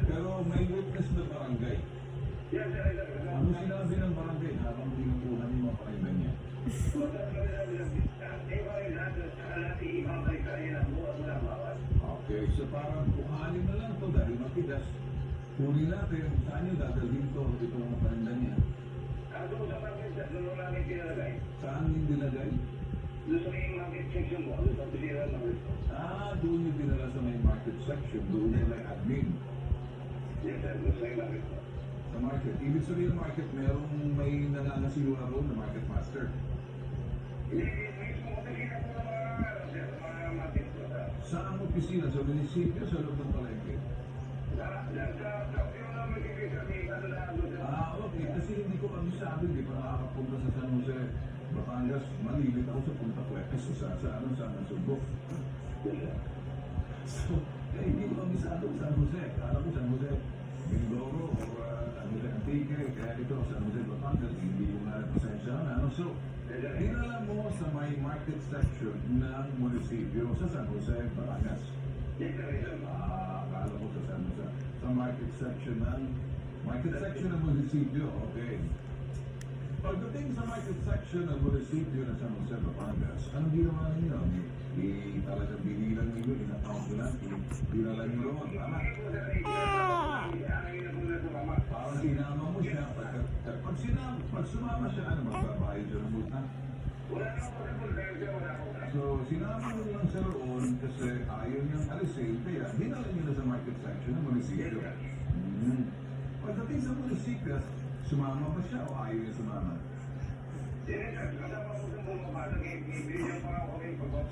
Pero may witness na barangay. Ano sinabi ng barangay habang binubuhan yung mga pakinggan niya? Okay, so parang kuhanin na lang to dahil matigas. Kunin natin, saan nyo dadalhin to itong mga pakinggan niya? Saan yung dinagay? Doon yung dinala sa may market section, doon yung like admin. Sa market. Ibig sabihin market, merong may nananasiwa roon na market master. Saan opisina? Sa munisipyo, sa loob ng palengke? Okay. Kasi hindi ko sabi, hindi pa nakakapunta sa San Jose, Batangas. Malilit ako sa punta ko. Kasi sa Subo. So, hindi ko kabisado sa San Jose. Kala ko San Jose, Mindoro, o San Jose Antique. Kaya ito, San Jose, Batangas. Hindi ko na pasensya na. So, dinala mo sa may market section ng munisipyo sa San Jose, Batangas. Akala ko sa San Jose. Sa market section ng munisipyo, okay. Pagdating sa market section ng munisipyo ng San Jose, Batangas, anong ginawa ninyo? Talagang binilang ninyo, in-account nyo lang, dinala nyo roon, tama? Parang sinama mo siya, pag sumama siya, ano, magbabayad siya ng multa? So, sinama mo lang siya roon kasi ayaw niyang alisin, kaya dinala nyo na sa market section ng munisipyo. Pagdating sa munisipyo, sumama ba siya o ayaw niya sumama?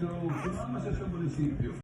So, sumama siya sa munisipyo.